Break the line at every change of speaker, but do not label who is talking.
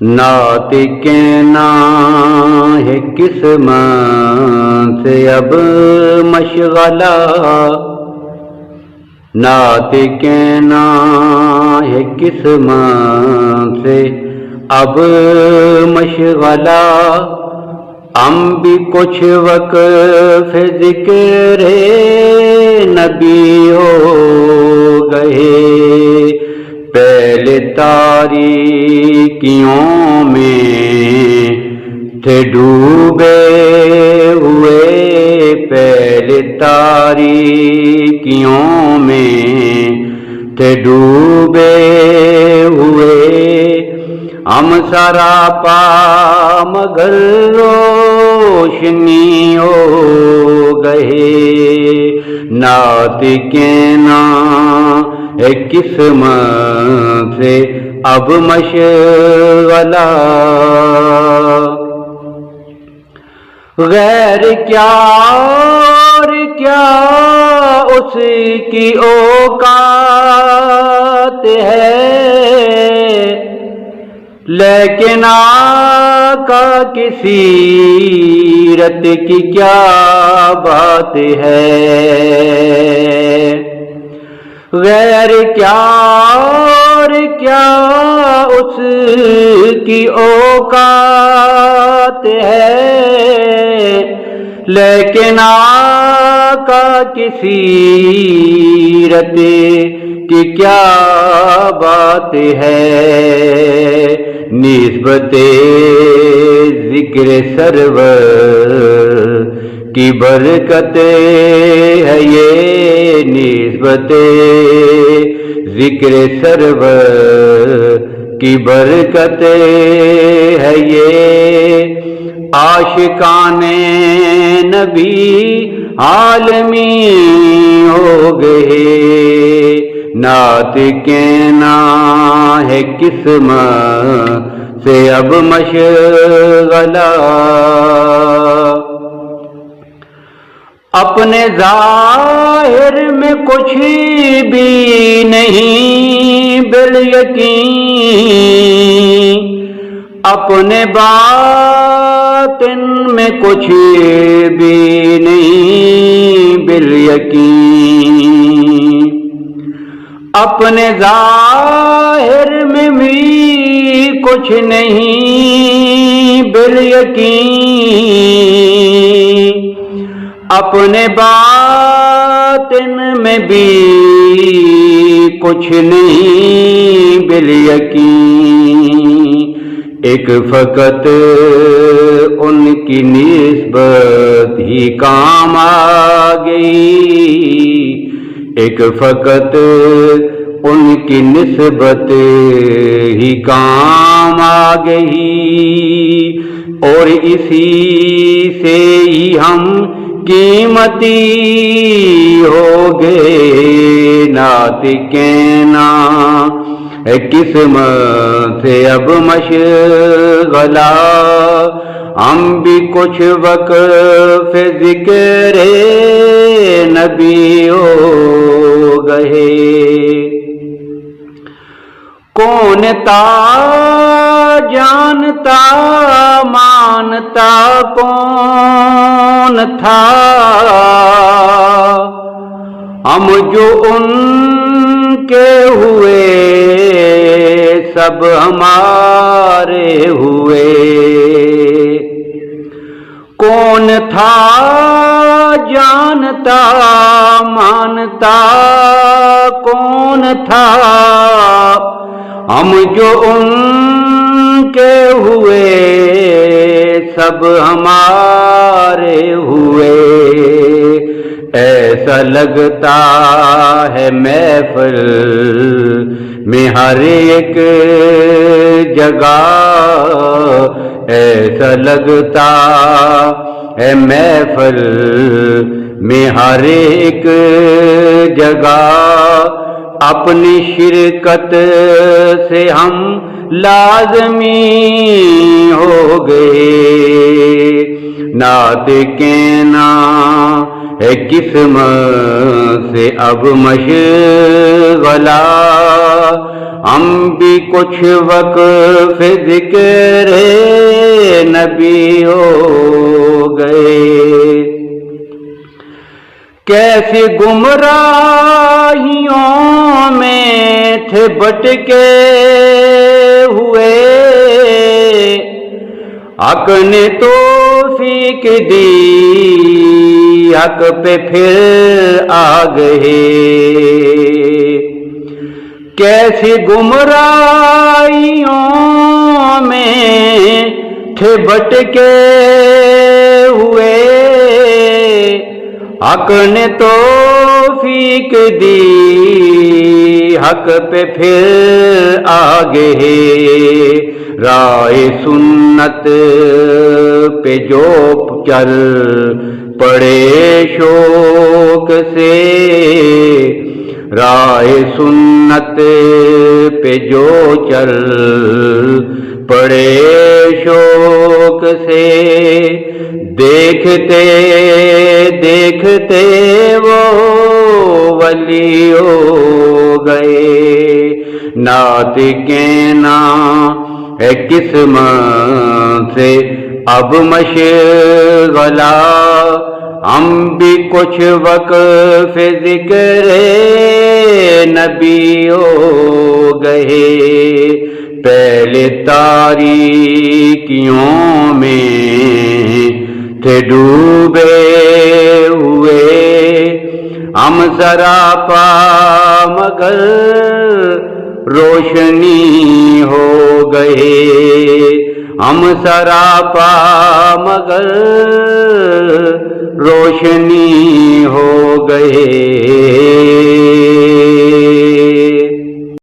نعت کہنا ہے قسمت سے اب مشغلہ، نعت کہنا ہے قسمت سے اب مشغلہ، ہم بھی کچھ وقف ذکر نبی ہو گئے، پہلے تاریکیوں میں تھے ڈوبے ہوئے، پہلے تاریکیوں میں تھے ڈوبے ہوئے، ہم سراپا مگر روشنی ہو گئے، نعت کہنا ہے قسمت سے اب مشغلہ، غیر کیا اور کیا اس کی اوقات ہے، لیکن آقا کی سیرت کی کیا بات ہے، غیر کیا اور کیا اس کی اوقات ہے، لیکن آقا کی سیرت کی کیا بات ہے، نسبت ذکر سرور کی برکت ہے یہ، نسبت ذکر سرور کی برکت ہے یہ، عاشقان نبی عالمی ہو گئے، نعت کہنا ہے قسمت سے اب مشغلہ، اپنے ظاہر میں کچھ بھی نہیں بالیقین، اپنے باطن میں کچھ بھی نہیں بالیقین، اپنے ظاہر میں بھی کچھ نہیں بالیقین، اپنے باطن میں بھی کچھ نہیں بالیقین، ایک فقط ان کی نسبت ہی کام آ گئی، ایک فقط ان کی نسبت ہی کام آ گئی، اور اسی سے ہی ہم قیمتی ہو گئے، نعت کہنا ہے قسمت سے اب مشغلہ، ہم بھی کچھ وقف ذکر نبی ہو گئے، کون تا جانتا مانتا کون تھا، ہم جو ان کے ہوئے سب ہمارے ہوئے، کون تھا جانتا مانتا کون تھا، ہم جو ان کے ہوئے سب ہمارے ہوئے، ایسا لگتا ہے محفل میں ہر ایک جگہ، ایسا لگتا ہے محفل میں ہر ایک جگہ، اپنی شرکت سے ہم لازمی ہو گئے، نعت کہنا ہے قسمت سے اب مشغلہ، ہم بھی کچھ وقف ذکر نبی ہو گئے۔ کیسی گمراہیوں میں تھے بھٹکے ہوئے، حق نے توفیق دی، حق پہ پھر آ گئے۔ کیسی گمراہیوں میں تھے بھٹکے ہوئے، حق نے توفیق دی، حق پہ پھر آ گئے۔ راہ سنت پہ جو چل پڑے شوق سے، راہ سنت پہ جو چل پڑے شوق سے، دیکھتے دیکھتے وہ ولی ہو گئے۔ نعت کہنا ہے قسمت سے اب مشغلہ، ہم بھی کچھ وقف ذکر نبی ہو گئے۔ پہلے تاریکیوں میں تھے ڈوبے ہوئے، ہم سراپا مگر روشنی ہو گئے۔ ہم سراپا مگر روشنی ہو گئے۔